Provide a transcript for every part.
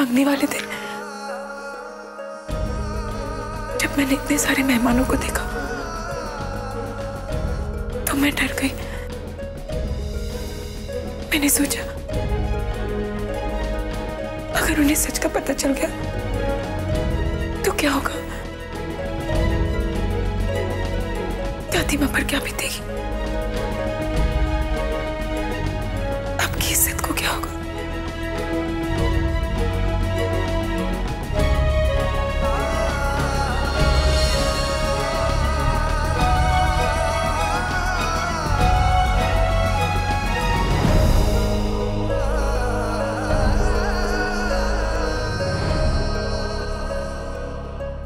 मंगनी वाले दिन जब मैंने इतने सारे मेहमानों को देखा तो मैं डर गई। मैंने सोचा अगर उन्हें सच का पता चल गया तो क्या होगा, दादी माँ पर क्या बीतेगी, आपकी इज्जत को क्या होगा।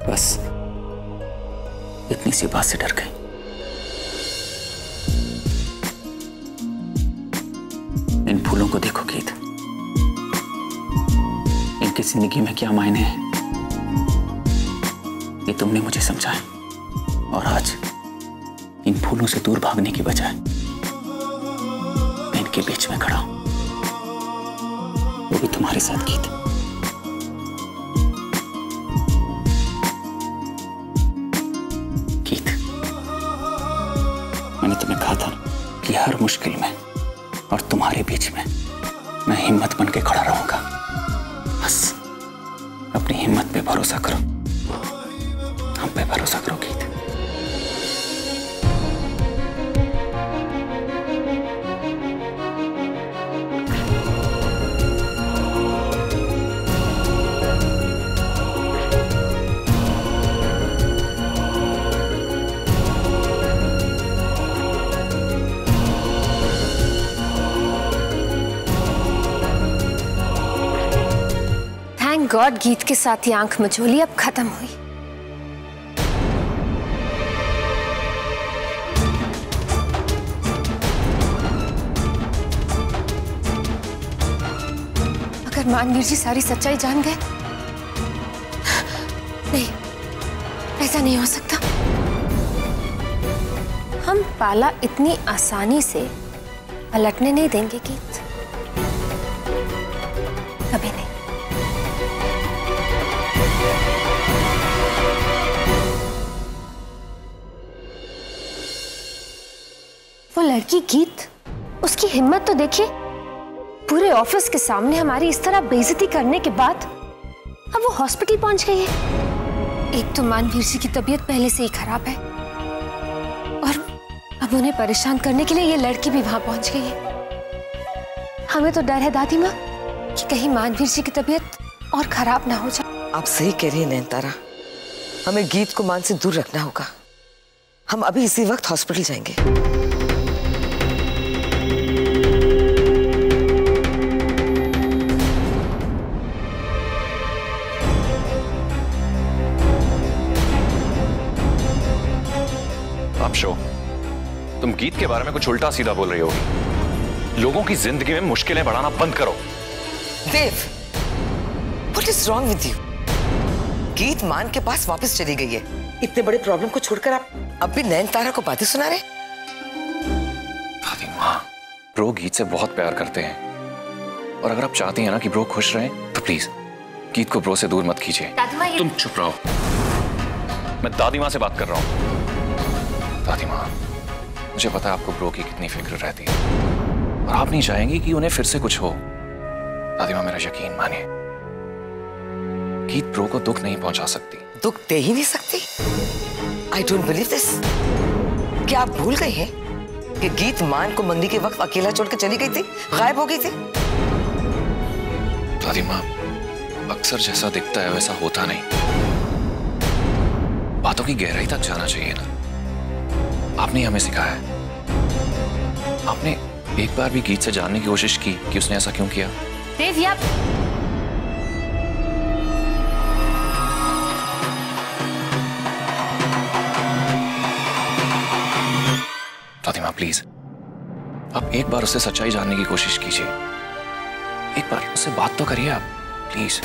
बस इतनी सी बात से डर गई। इन फूलों को देखो गीत, इनकी जिंदगी में क्या मायने हैं ये तुमने मुझे समझाया, और आज इन फूलों से दूर भागने की बजाय मैं इनके बीच में खड़ा हूं, वो भी तुम्हारे साथ गीत। मैंने तुम्हें कहा था कि हर मुश्किल में और तुम्हारे बीच में मैं हिम्मत बन के खड़ा रहूंगा। बस अपनी हिम्मत पे भरोसा करो, हम पे भरोसा करो गीत। गॉड गीत के साथ ही आंख मचोली अब खत्म हुई। अगर मानवीर जी सारी सच्चाई जान गए, नहीं, ऐसा नहीं हो सकता। हम पाला इतनी आसानी से पलटने नहीं देंगे गीत, कभी नहीं। वो लड़की गीत, उसकी हिम्मत तो देखिए, पूरे ऑफिस के सामने हमारी इस तरह बेइज्जती करने के बाद अब वो हॉस्पिटल पहुंच गई है। एक तो मानवीर जी की तबीयत पहले से ही खराब है और अब उन्हें परेशान करने के लिए ये लड़की भी वहां पहुंच गई है। हमें तो डर है दादी माँ कि कहीं मानवीर जी की तबीयत और खराब ना हो जाए। आप सही कह रही हैं नयनतारा, हमें गीत को मान से दूर रखना होगा। हम अभी इसी वक्त हॉस्पिटल जाएंगे। आप शो, तुम गीत के बारे में कुछ उल्टा सीधा बोल रही होगी। लोगों की जिंदगी में मुश्किलें बढ़ाना बंद करो। देव, what is wrong with you? गीत मान के पास वापस चली गई है। इतने बड़े प्रॉब्लम को छोड़कर आप अब भी नयनतारा को बातें सुना रहे? दादी माँ, ब्रो गीत से बहुत प्यार करते हैं और अगर आप चाहती हैं ना कि ब्रो खुश रहे तो प्लीज गीत को ब्रो से दूर मत कीजिए। तुम चुप रहो, मैं दादी माँ से बात कर रहा हूँ। दादी माँ, मुझे पता है आपको ब्रो की कितनी फिक्र रहती है और आप नहीं चाहेंगी कि उन्हें फिर से कुछ हो। दादी माँ, मेरा यकीन मानिए, गीत ब्रो को दुख नहीं पहुंचा सकती। दुख दे ही नहीं सकती? I don't believe this। क्या आप भूल गए हैं कि गीत मान को मंगनी के वक्त अकेला छोड़ के चली गई थी, गायब हो गई थी? दादी माँ, अक्सर जैसा दिखता है वैसा होता नहीं। बातों की गहराई तक जाना चाहिए ना। आपने हमें सिखाया है। आपने एक बार भी गीत से जानने की कोशिश की कि उसने ऐसा क्यों किया? देव, या दादी माँ प्लीज, आप एक बार उससे सच्चाई जानने की कोशिश कीजिए। एक बार उससे बात तो करिए आप, प्लीज।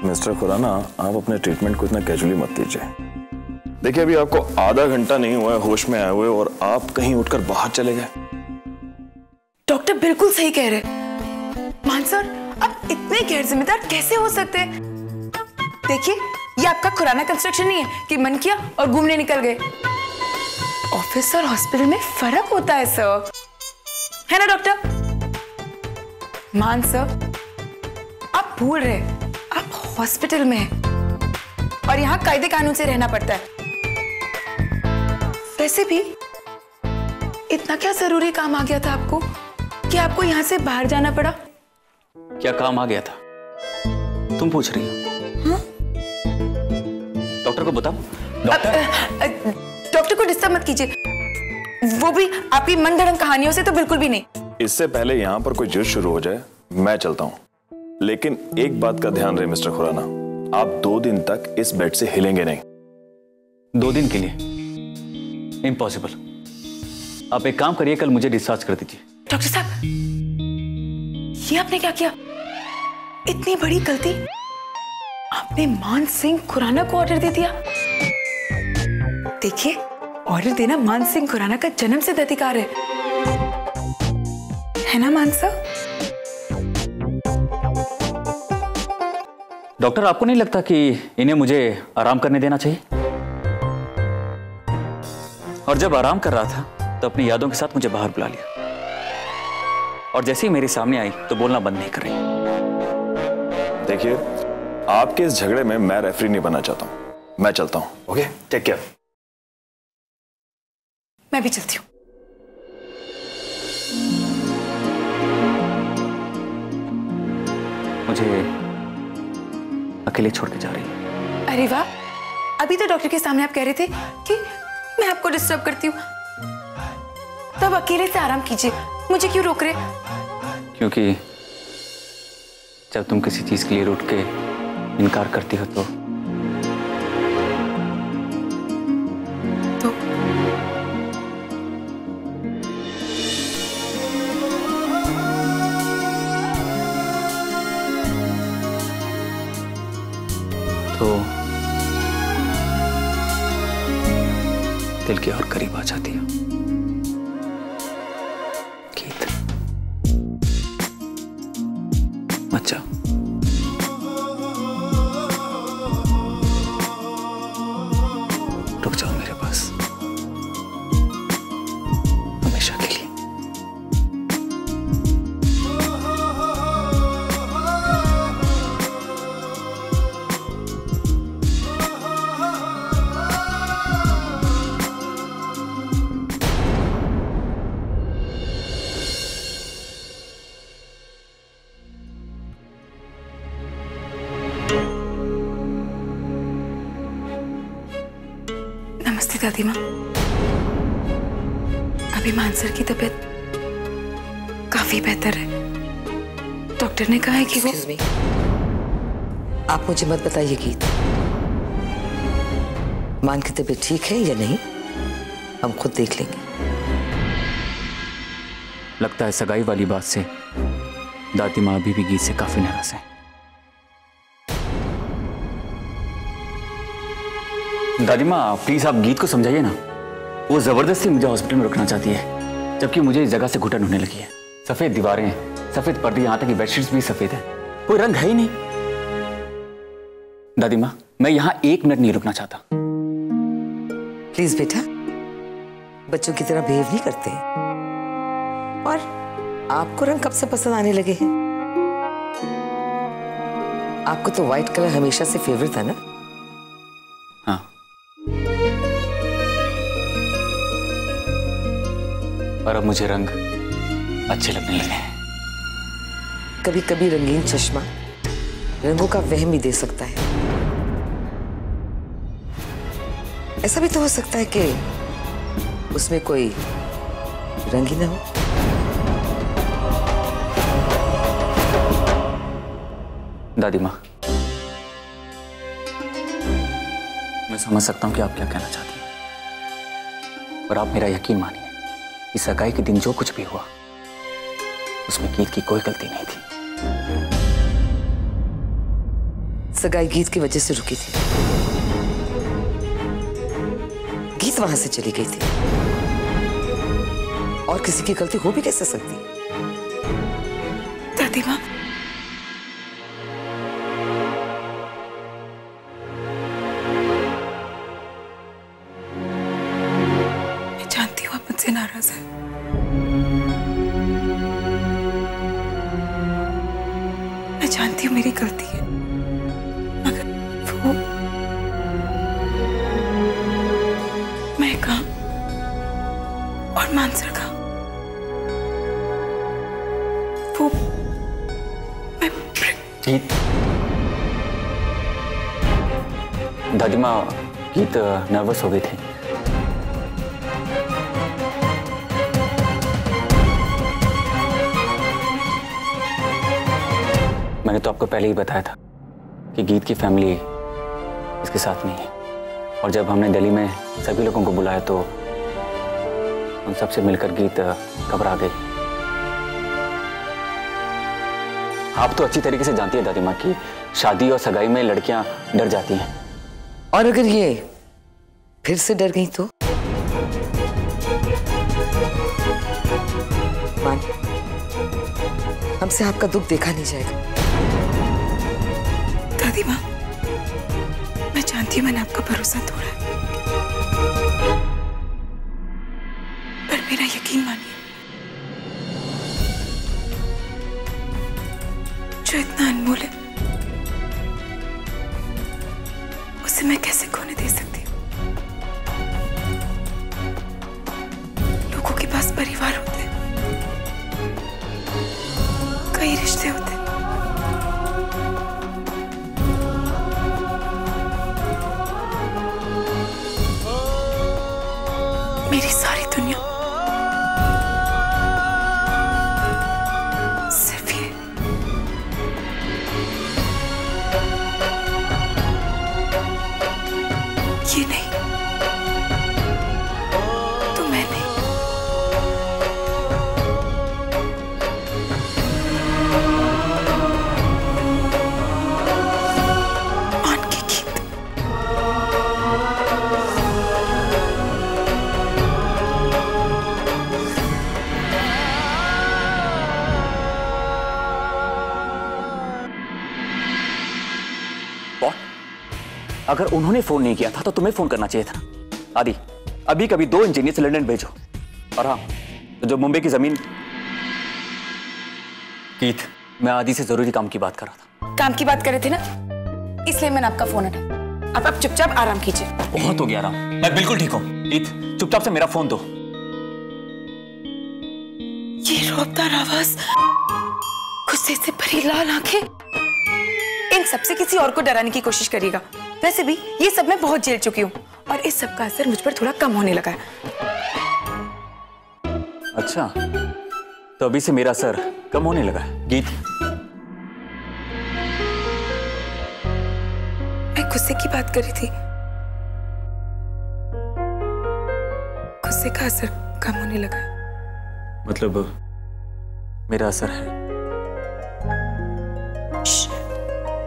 मिस्टर खुराना, आप अपने ट्रीटमेंट को इतना कैजुअली मत लीजिए। देखिए, अभी आपको आधा घंटा नहीं हुआ है होश में आए हुए और आप कहीं उठकर बाहर चले गए। डॉक्टर बिल्कुल सही कह रहे। मान सर, आप इतने गैर जिम्मेदार कैसे हो सकते हैं? देखिए, ये आपका खुराना कंस्ट्रक्शन नहीं है कि मन किया और घूमने निकल गए। ऑफिस और हॉस्पिटल में फर्क होता है सर, है ना डॉक्टर? मान सर, आप भूल रहे, आप हॉस्पिटल में हैं और यहाँ कायदे कानून से रहना पड़ता है। वैसे भी इतना क्या जरूरी काम आ गया था आपको कि आपको यहाँ से बाहर जाना पड़ा? क्या काम आ गया था तुम पूछ रही हो? हाँ? डॉक्टर को बताओ। डॉक्टर को डिस्टर्ब मत कीजिए, वो भी आपकी मनगढ़ंत कहानियों से तो बिल्कुल भी नहीं। इससे पहले यहाँ पर कोई जिद शुरू हो जाए मैं चलता हूँ, लेकिन एक बात का ध्यान रहे मिस्टर खुराना, आप 2 दिन तक इस बेड से हिलेंगे नहीं। 2 दिन के लिए इम्पॉसिबल। आप एक काम करिए, कल मुझे डिस्चार्ज कर दीजिए। डॉक्टर साहब, ये आपने क्या किया? इतनी बड़ी गलती आपने मान सिंह खुराना को ऑर्डर दे दिया। देखिए, ऑर्डर देना मान सिंह खुराना का जन्मसिद्ध अधिकार है ना मान साहब? डॉक्टर, आपको नहीं लगता कि इन्हें मुझे आराम करने देना चाहिए? और जब आराम कर रहा था तो अपनी यादों के साथ मुझे बाहर बुला लिया, और जैसे ही मेरे सामने आई तो बोलना बंद नहीं कर रही। देखिए, आपके इस झगड़े में मैं रेफरी नहीं बनना चाहता हूं, मैं चलता हूं। Okay, take care. मैं भी चलती हूँ। मुझे अकेले छोड़ के जा रही है। अरे वाह, अभी तो डॉक्टर के सामने आप कह रहे थे कि मैं आपको डिस्टर्ब करती हूँ, तब अकेले से आराम कीजिए, मुझे क्यों रोक रहे? क्योंकि जब तुम किसी चीज के लिए रूठ के इनकार करती हो तो दिल के और करीब आ जाती हो। गीत, मत जाओ। रुक जाओ मेरे पास हमेशा के लिए। नमस्ते दादी माँ। अभी मानसर की तबीयत काफी बेहतर है। डॉक्टर ने कहा है कि वो आप मुझे मत बताइए गीत, मान की तबीयत ठीक है या नहीं, हम खुद देख लेंगे। लगता है सगाई वाली बात से दादी माँ अभी भी गीत से काफी नाराज है। दादी माँ, प्लीज आप गीत को समझाइए ना। वो जबरदस्ती मुझे हॉस्पिटल में रखना चाहती है, जबकि मुझे इस जगह से घुटन होने लगी है। सफेद दीवारें, सफेद पर्दे, यहाँ तक कि बेडशीट्स भी सफेद है, कोई रंग है ही नहीं। दादी माँ, मैं यहाँ 1 मिनट नहीं रुकना चाहता। प्लीज बेटा, बच्चों की तरह बिहेव नहीं करते। और आपको रंग कब से पसंद आने लगे हैं? आपको तो व्हाइट कलर हमेशा से फेवरेट था ना? हाँ। और अब मुझे रंग अच्छे लगने लगे हैं। कभी कभी रंगीन चश्मा रंगों का वहम ही दे सकता है। ऐसा भी तो हो सकता है कि उसमें कोई रंग ही ना हो। दादी माँ, मैं समझ सकता हूं कि आप क्या कहना चाहती हैं, और आप मेरा यकीन मानिए, इस सगाई के दिन जो कुछ भी हुआ उसमें गीत की कोई गलती नहीं थी। सगाई गीत की वजह से रुकी थी। गीत वहां से चली गई थी, और किसी की गलती हो भी कैसे सकती? दादी माँ, मैं जानती हूँ आप मुझसे नाराज हैं। मैं जानती हूँ मेरी गलती है, मगर वो मैं कहाँ और मानसर कहाँ, वो मैं गीत, दादी माँ, गीत नर्वस हो गई थी। मैंने तो आपको पहले ही बताया था कि गीत की फैमिली इसके साथ नहीं है, और जब हमने दिल्ली में सभी लोगों को बुलाया तो उन सबसे मिलकर गीत घबरा गई। आप तो अच्छी तरीके से जानती है दादी माँ कि शादी और सगाई में लड़कियां डर जाती हैं। और अगर ये फिर से डर गई तो? मान, हमसे आपका दुख देखा नहीं जाएगा। दादी माँ, मैं जानती हूँ मैंने आपका भरोसा तोड़ा है, पर मेरा यकीन मानिए, जो इतना अनमोल है उसे मैं कैसे खोने दे सकती हूँ। लोगों के पास परिवार होते हैं, कई रिश्ते होते हैं, मेरी सारी दुनिया सिर्फ ये नहीं तो मैं नहीं। मान के गीत, अगर उन्होंने फोन नहीं किया था तो तुम्हें फोन करना चाहिए था। आदि, अभी कभी 2 इंजीनियर लंदन भेजो। और हाँ, तो जो मुंबई की जमीन, गीत, मैं आदि से जरूरी काम की बात कर रहा था। काम की बात कर रहे थे ना, इसलिए मैंने आपका फोन उठाया। अब आप चुपचाप आराम कीजिए। बहुत हो गया आराम, मैं बिल्कुल ठीक हूँ। गीत, चुपचाप से मेरा फोन दो। ये रौबदार आवाज, गुस्से से भरी लाल आंखें, इन सबसे किसी और को डराने की कोशिश करिएगा। वैसे भी ये सब मैं बहुत झेल चुकी हूँ और इस सब का असर मुझ पर थोड़ा कम होने लगा है। अच्छा, तो अभी से मेरा असर कम होने लगा है। गीत, मैं गुस्से की बात कर रही थी, गुस्से का असर कम होने लगा है। मतलब मेरा असर है।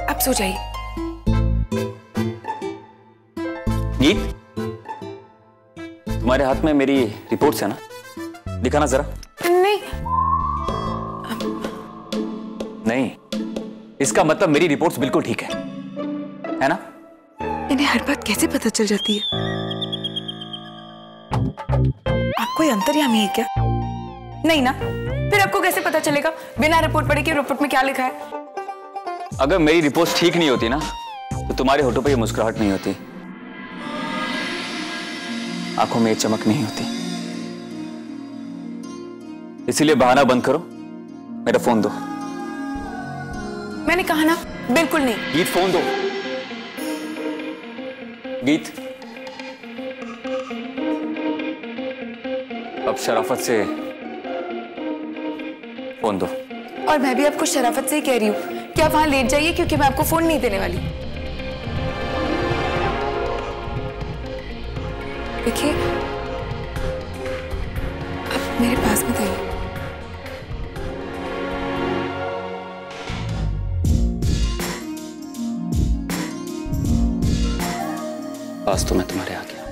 अब सो जाइए। गीत, तुम्हारे हाथ में मेरी रिपोर्ट्स है ना, दिखाना जरा। नहीं। नहीं, इसका मतलब मेरी रिपोर्ट्स बिल्कुल ठीक है ना? इन्हें हर बात कैसे पता चल जाती है? आप कोई अंतर्यामी है क्या? नहीं ना, फिर आपको कैसे पता चलेगा बिना रिपोर्ट पढ़े कि रिपोर्ट में क्या लिखा है? अगर मेरी रिपोर्ट ठीक नहीं होती ना तो तुम्हारे होठों पे ये मुस्कुराहट नहीं होती, आंखों में ये चमक नहीं होती। इसीलिए बहाना बंद करो, मेरा फोन दो। मैंने कहा ना, बिल्कुल नहीं। गीत, फोन दो। गीत, अब शराफत से फोन दो। और मैं भी आपको शराफत से ही कह रही हूँ कि आप वहां लेट जाइए, क्योंकि मैं आपको फोन नहीं देने वाली। देखिए, आप मेरे पास मत आइए। पास तो मैं तुम्हारे आ गया,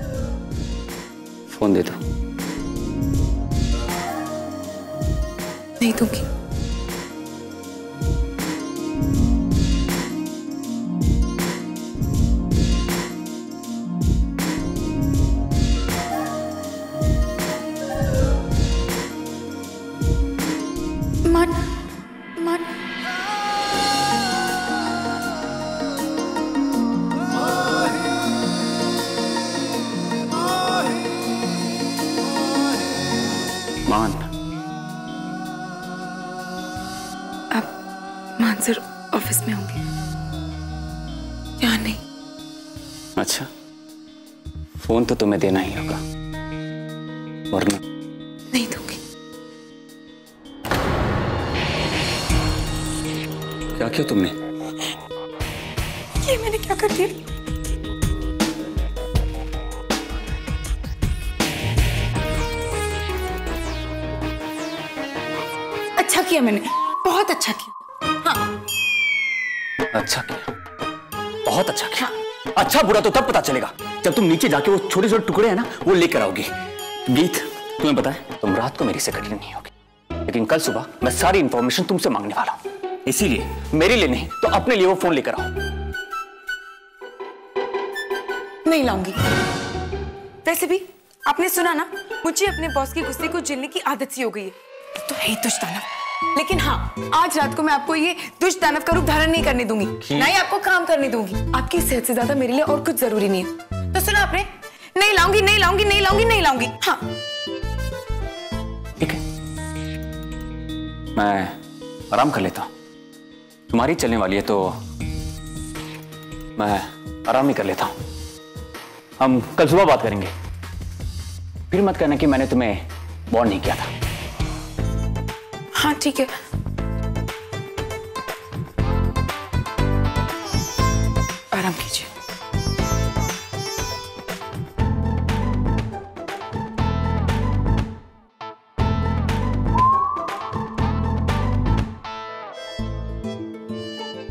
फोन दे दो। नहीं दूंगी। मानसर ऑफिस में होंगे, यहाँ नहीं। अच्छा, फोन तो तुम्हें देना ही होगा, वरना नहीं दूंगी। क्या किया तुमने? ये मैंने क्या कर दिया? अच्छा किया मैंने, बहुत अच्छा किया। हाँ अच्छा किया, बहुत अच्छा किया। अच्छा बुरा तो तब पता चलेगा जब तुम नीचे जाके वो छोटे छोटे टुकड़े हैं ना वो लेकर आओगी। गीत, तुम्हें पता है तुम रात को मेरी सेक्रेटरी नहीं होगी, लेकिन कल सुबह मैं सारी इंफॉर्मेशन तुमसे मांगने वाला हूं, इसीलिए मेरे लिए नहीं तो अपने लिए वो फोन लेकर आओ। नहीं लाऊंगी। वैसे भी आपने सुना ना, मुझे अपने बॉस की गुस्से को झेलने की आदत सी हो गई है, तो है ही दुष्ट दानव। लेकिन हाँ, आज रात को मैं आपको ये दुष्ट दानव का रूप धारण नहीं करने दूंगी, ना ही आपको काम करने दूंगी। आपकी सेहत से ज्यादा मेरे लिए और कुछ जरूरी नहीं है। तो सुना आपने? नहीं लाऊंगी, नहीं लाऊंगी, नहीं लाऊंगी, नहीं लाऊंगी। हाँ ठीक है, मैं आराम कर लेता हूं। तुम्हारी चलने वाली है तो मैं आराम ही कर लेता हूं। हम कल सुबह बात करेंगे, फिर मत कहना कि मैंने तुम्हें वार्न नहीं किया था। हाँ ठीक है। आराम कीजिए।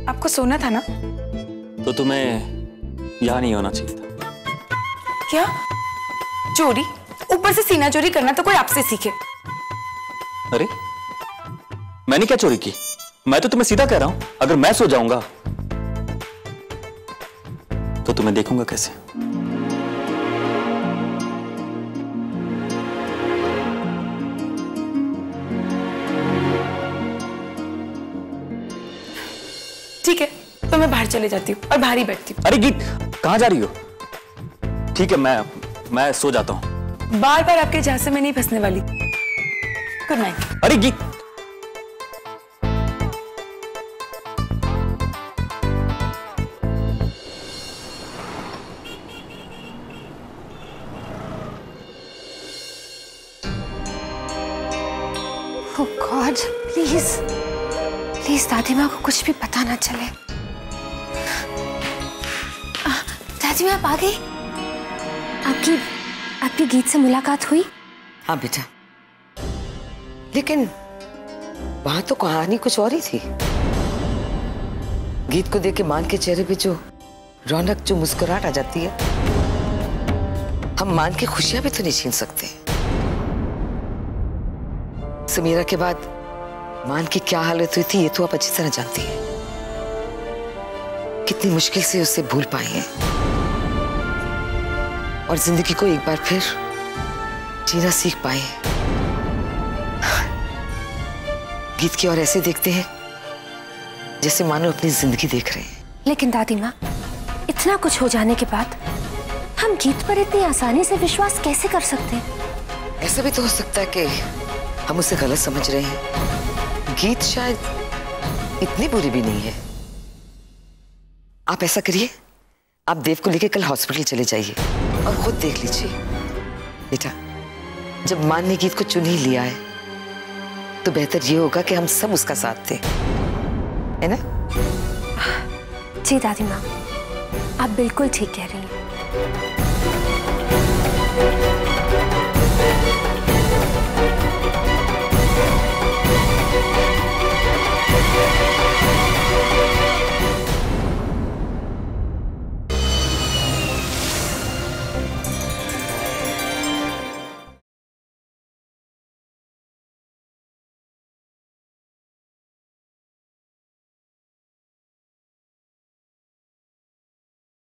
आपको सोना था ना? तो तुम्हें यहां नहीं होना चाहिए था। क्या चोरी? ऊपर से सीना चोरी करना तो कोई आपसे सीखे। अरे मैंने क्या चोरी की? मैं तो तुम्हें सीधा कह रहा हूं, अगर मैं सो जाऊंगा तो तुम्हें देखूंगा कैसे? ठीक है, तो मैं बाहर चले जाती हूँ और बाहर ही बैठती हूँ। अरे गीत, कहां जा रही हो? ठीक है, मैं सो जाता हूं। बार बार आपके झांसे में नहीं फंसने वाली। Good night. अरे गीत, Oh God, प्लीज प्लीज दादी माँ को कुछ भी पता ना चले। दादी माँ आप आ गई? आपकी गीत से मुलाकात हुई? हाँ बेटा, लेकिन वहां तो कहानी कुछ और ही थी। गीत को देख के मान के चेहरे पे जो रौनक, जो मुस्कुराहट आ जाती है, हम मान की खुशियां भी तो नहीं छीन सकते। समीरा के बाद मान की क्या हालत हुई थी ये तो आप अच्छी तरह जानती हैं। कितनी मुश्किल से उसे भूल पाए हैं और जिंदगी को एक बार फिर जीना सीख पाए हैं। गीत की ओर ऐसे देखते हैं जैसे मानो अपनी जिंदगी देख रहे हैं। लेकिन दादी माँ, इतना कुछ हो जाने के बाद हम गीत पर इतनी आसानी से विश्वास कैसे कर सकते हैं? ऐसा भी तो हो सकता है कि हम उसे गलत समझ रहे हैं। गीत शायद इतनी बुरी भी नहीं है। आप ऐसा करिए, आप देव को लेकर कल हॉस्पिटल चले जाइए और खुद देख लीजिए। बेटा, जब मान ने गीत को चुन ही लिया है तो बेहतर ये होगा कि हम सब उसका साथ दें, है ना? जी दादी माँ, आप बिल्कुल ठीक कह रही हैं।